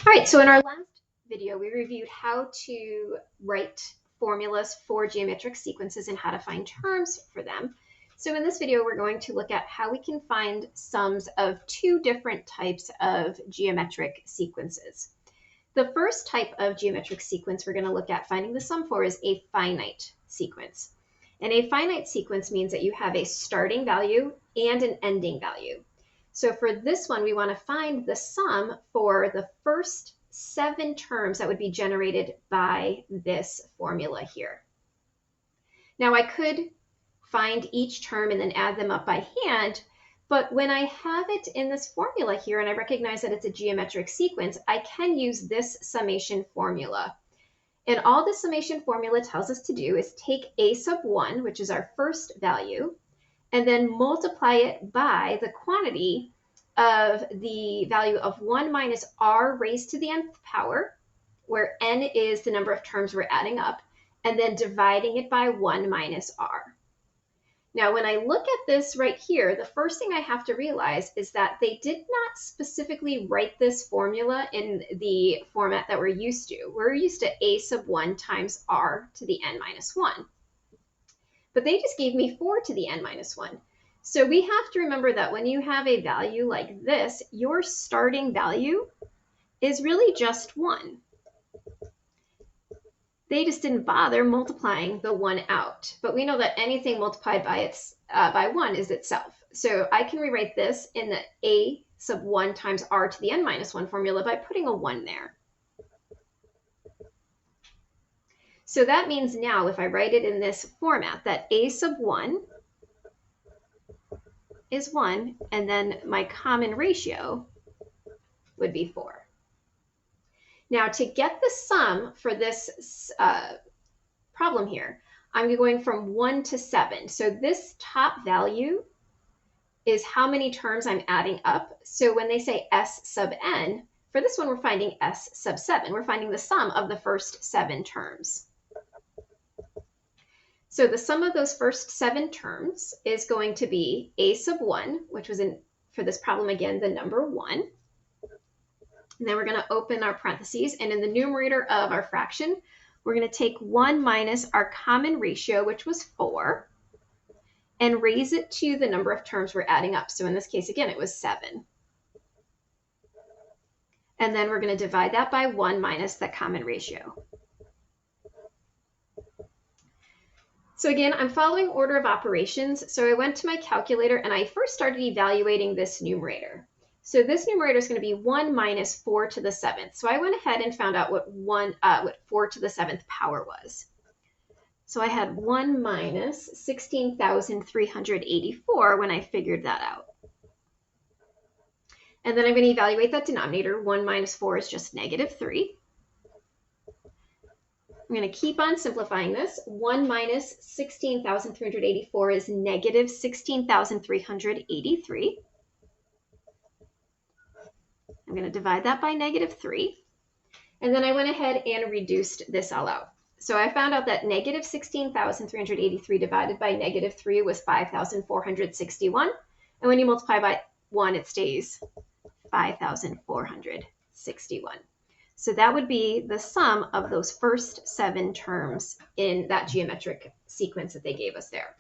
All right, so in our last video, we reviewed how to write formulas for geometric sequences and how to find terms for them. So in this video, we're going to look at how we can find sums of two different types of geometric sequences. The first type of geometric sequence we're going to look at finding the sum for is a finite sequence. And a finite sequence means that you have a starting value and an ending value. So for this one, we want to find the sum for the first 7 terms that would be generated by this formula here. Now I could find each term and then add them up by hand, but when I have it in this formula here and I recognize that it's a geometric sequence, I can use this summation formula. And all the summation formula tells us to do is take a sub 1, which is our first value, and then multiply it by the quantity of the value of 1 minus r raised to the nth power, where n is the number of terms we're adding up, and then dividing it by 1 minus r. Now, when I look at this right here, the first thing I have to realize is that they did not specifically write this formula in the format that we're used to. We're used to a sub 1 times r to the n minus 1. But they just gave me 4 to the n minus 1. So we have to remember that when you have a value like this, your starting value is really just 1. They just didn't bother multiplying the 1 out. But we know that anything multiplied by 1 is itself. So I can rewrite this in the a sub 1 times r to the n minus 1 formula by putting a 1 there. So that means now if I write it in this format that a sub 1 is 1, and then my common ratio would be 4. Now to get the sum for this problem here, I'm going from 1 to 7. So this top value is how many terms I'm adding up. So when they say s sub n, for this one we're finding s sub 7. We're finding the sum of the first 7 terms. So the sum of those first 7 terms is going to be a sub 1, which was for this problem again, the number 1. And then we're going to open our parentheses, and in the numerator of our fraction, we're going to take 1 minus our common ratio, which was 4, and raise it to the number of terms we're adding up. So in this case, again, it was 7. And then we're going to divide that by 1 minus the common ratio. So again, I'm following order of operations. So I went to my calculator and I first started evaluating this numerator. So this numerator is going to be 1 minus 4 to the 7th. So I went ahead and found out what 4 to the 7th power was. So I had 1 minus 16,384 when I figured that out. And then I'm going to evaluate that denominator. 1 minus 4 is just negative 3. I'm going to keep on simplifying this. 1 minus 16,384 is negative 16,383. I'm going to divide that by negative 3. And then I went ahead and reduced this all out. So I found out that negative 16,383 divided by negative 3 was 5,461. And when you multiply by 1, it stays 5,461. So that would be the sum of those first 7 terms in that geometric sequence that they gave us there.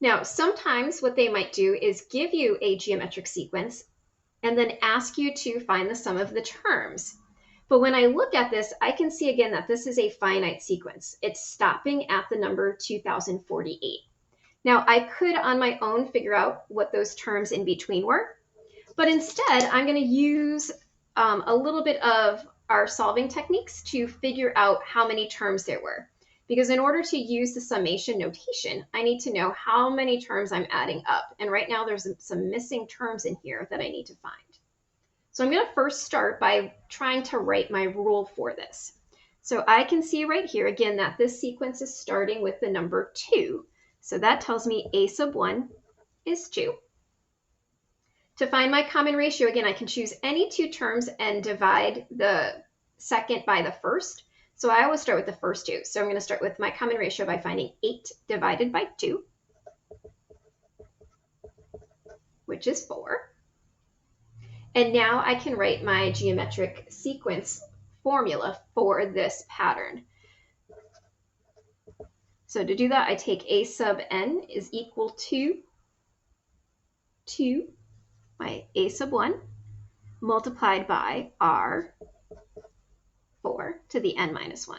Now, sometimes what they might do is give you a geometric sequence and then ask you to find the sum of the terms. But when I look at this, I can see again that this is a finite sequence. It's stopping at the number 2048. Now, I could on my own figure out what those terms in between were, but instead I'm going to use a little bit of our solving techniques to figure out how many terms there were. Because in order to use the summation notation, I need to know how many terms I'm adding up. And right now there's some missing terms in here that I need to find. So I'm going to first start by trying to write my rule for this. So I can see right here again that this sequence is starting with the number 2. So that tells me a sub 1 is 2. To find my common ratio, again, I can choose any 2 terms and divide the second by the first. So I always start with the first 2. So I'm going to start with my common ratio by finding 8 divided by 2, which is 4. And now I can write my geometric sequence formula for this pattern. So to do that, I take a sub n is equal to 2, my a sub 1, multiplied by r 4 to the n minus 1.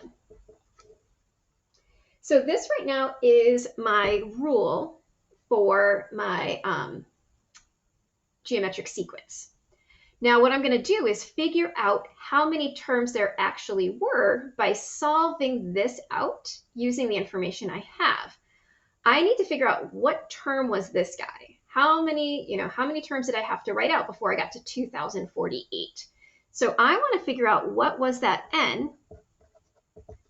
So this right now is my rule for my geometric sequence. Now what I'm going to do is figure out how many terms there actually were by solving this out using the information I have. I need to figure out what term was this guy. How many terms did I have to write out before I got to 2048? So I want to figure out what was that n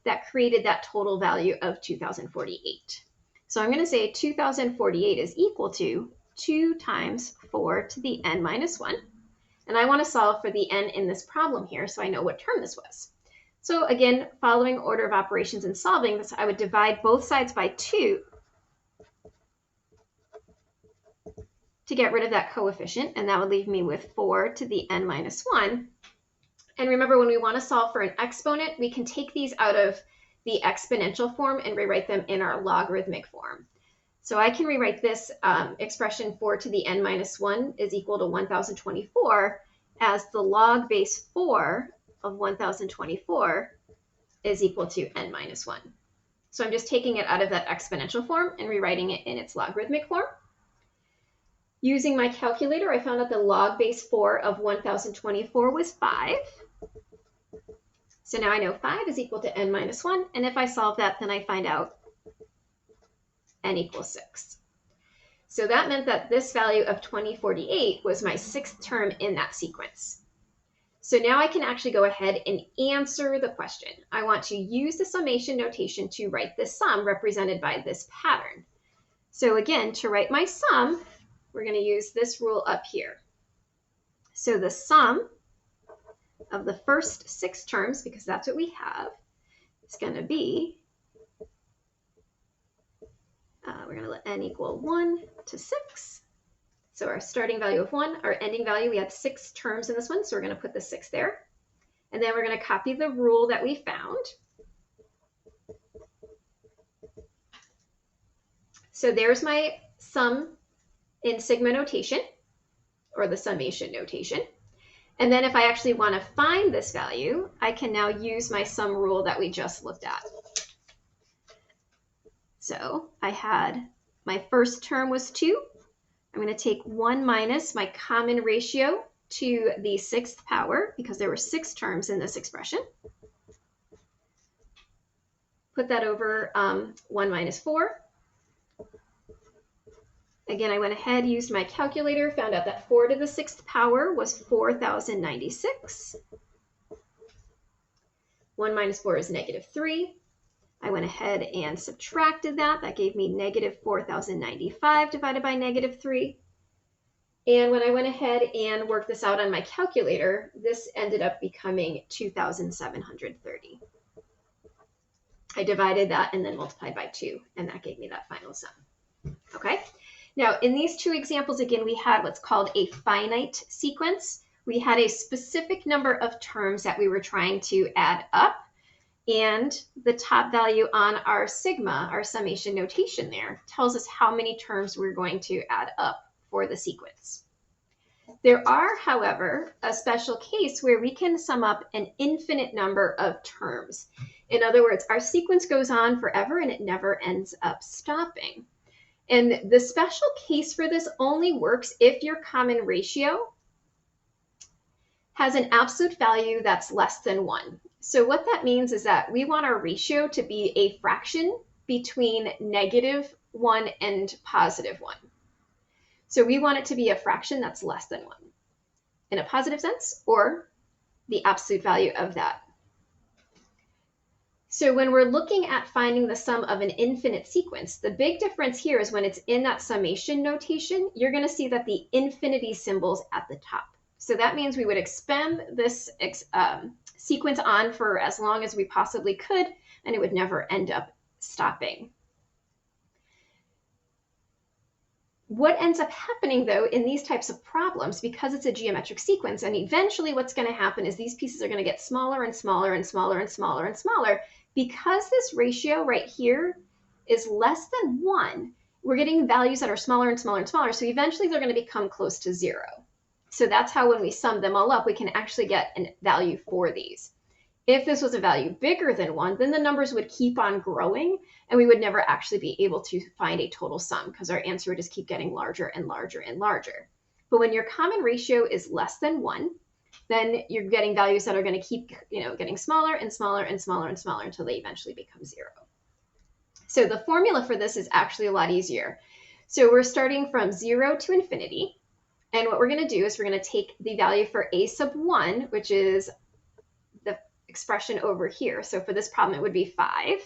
that created that total value of 2048. So I'm going to say 2048 is equal to 2 times 4 to the n minus 1. And I want to solve for the n in this problem here so I know what term this was. So again, following order of operations in solving this, I would divide both sides by 2 to get rid of that coefficient, and that would leave me with 4 to the n minus 1. And remember, when we want to solve for an exponent, we can take these out of the exponential form and rewrite them in our logarithmic form. So I can rewrite this expression 4 to the n minus 1 is equal to 1024 as the log base 4 of 1024 is equal to n minus 1. So I'm just taking it out of that exponential form and rewriting it in its logarithmic form. Using my calculator, I found out the log base 4 of 1024 was 5. So now I know 5 is equal to n minus 1, and if I solve that, then I find out n equals 6. So that meant that this value of 2048 was my 6th term in that sequence. So now I can actually go ahead and answer the question. I want to use the summation notation to write the sum represented by this pattern. So again, to write my sum, we're going to use this rule up here. So the sum of the first 6 terms, because that's what we have, is going to be, we're going to let n equal 1 to 6. So our starting value of 1, our ending value, we had 6 terms in this one, so we're going to put the 6 there. And then we're going to copy the rule that we found. So there's my sum in sigma notation, or the summation notation. And then if I actually want to find this value, I can now use my sum rule that we just looked at. So I had my first term was 2. I'm going to take 1 minus my common ratio to the 6th power, because there were 6 terms in this expression. Put that over 1 minus 4. Again, I went ahead, used my calculator, found out that 4 to the 6th power was 4096. 1 minus 4 is negative 3. I went ahead and subtracted that. That gave me negative 4095 divided by negative 3. And when I went ahead and worked this out on my calculator, this ended up becoming 2730. I divided that and then multiplied by 2, and that gave me that final sum. Okay? Now, in these 2 examples, again, we had what's called a finite sequence. We had a specific number of terms that we were trying to add up, and the top value on our sigma, our summation notation there, tells us how many terms we're going to add up for the sequence. There are, however, a special case where we can sum up an infinite number of terms. In other words, our sequence goes on forever and it never ends up stopping. And the special case for this only works if your common ratio has an absolute value that's less than 1. So what that means is that we want our ratio to be a fraction between negative 1 and positive 1. So we want it to be a fraction that's less than 1 in a positive sense, or the absolute value of that. So when we're looking at finding the sum of an infinite sequence, the big difference here is when it's in that summation notation, you're going to see that the infinity symbol's at the top. So that means we would expand this sequence on for as long as we possibly could, and it would never end up stopping. What ends up happening, though, in these types of problems, because it's a geometric sequence, and eventually what's going to happen is these pieces are going to get smaller and smaller and smaller and smaller and smaller. Because this ratio right here is less than 1, we're getting values that are smaller and smaller and smaller, so eventually they're going to become close to 0. So that's how when we sum them all up, we can actually get a value for these. If this was a value bigger than 1, then the numbers would keep on growing, and we would never actually be able to find a total sum because our answer would just keep getting larger and larger and larger. But when your common ratio is less than 1, then you're getting values that are going to keep getting smaller and smaller and smaller and smaller until they eventually become 0. So the formula for this is actually a lot easier. So we're starting from 0 to infinity. And what we're going to do is we're going to take the value for a sub 1, which is the expression over here. So for this problem, it would be 5.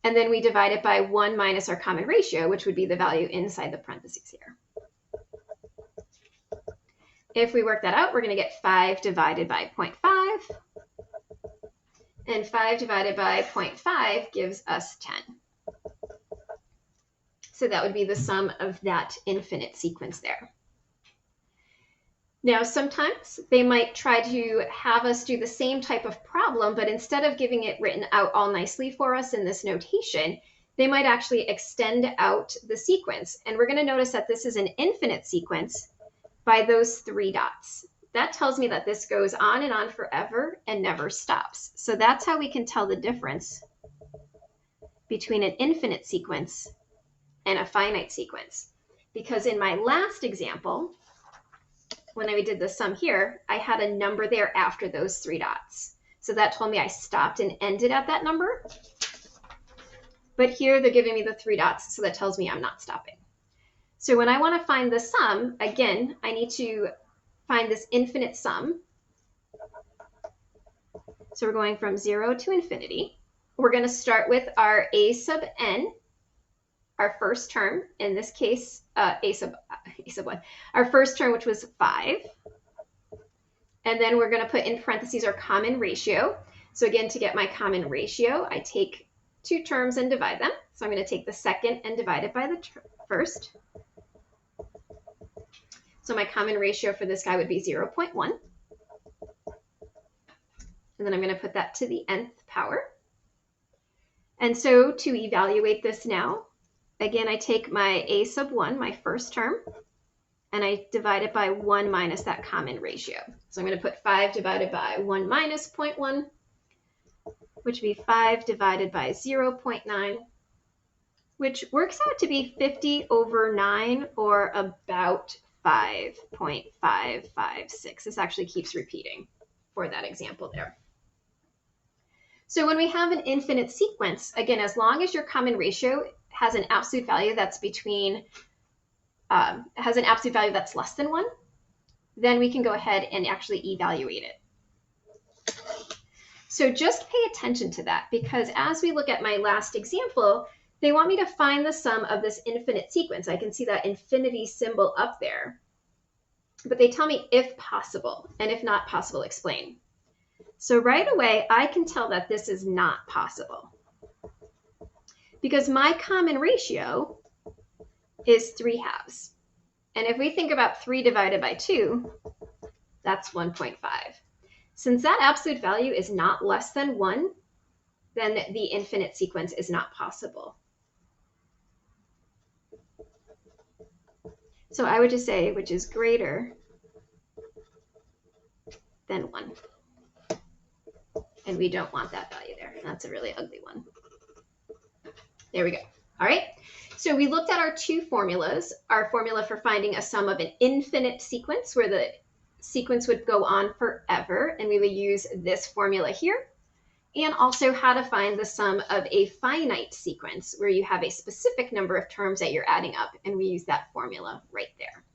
And then we divide it by 1 minus our common ratio, which would be the value inside the parentheses here. If we work that out, we're going to get 5 divided by 0.5. And 5 divided by 0.5 gives us 10. So that would be the sum of that infinite sequence there. Now, sometimes they might try to have us do the same type of problem, but instead of giving it written out all nicely for us in this notation, they might actually extend out the sequence. And we're going to notice that this is an infinite sequence by those 3 dots. That tells me that this goes on and on forever and never stops. So that's how we can tell the difference between an infinite sequence and a finite sequence. Because in my last example, when we did the sum here, I had a number there after those 3 dots. So that told me I stopped and ended at that number. But here they're giving me the 3 dots, so that tells me I'm not stopping. So when I want to find the sum, again, I need to find this infinite sum. So we're going from 0 to infinity. We're going to start with our a sub n, our first term, in this case, a sub 1, our first term, which was 5. And then we're going to put in parentheses our common ratio. So again, to get my common ratio, I take 2 terms and divide them. So I'm going to take the second and divide it by the first. So my common ratio for this guy would be 0.1. And then I'm going to put that to the nth power. And so to evaluate this now, again, I take my a sub 1, my first term, and I divide it by 1 minus that common ratio. So I'm going to put 5 divided by 1 minus 0.1, which would be 5 divided by 0.9, which works out to be 50 over 9, or about 5.556. This actually keeps repeating for that example there. So when we have an infinite sequence, again, as long as your common ratio has an absolute value that's less than 1, then we can go ahead and actually evaluate it. So just pay attention to that, because as we look at my last example, they want me to find the sum of this infinite sequence. I can see that infinity symbol up there, but they tell me if possible, and if not possible, explain. So right away, I can tell that this is not possible, because my common ratio is 3/2. And if we think about 3 divided by 2, that's 1.5. Since that absolute value is not less than 1, then the infinite sequence is not possible. So I would just say, which is greater than 1. And we don't want that value there. That's a really ugly one. There we go. All right. So we looked at our 2 formulas, our formula for finding a sum of an infinite sequence where the sequence would go on forever, and we would use this formula here, and also how to find the sum of a finite sequence where you have a specific number of terms that you're adding up, and we use that formula right there.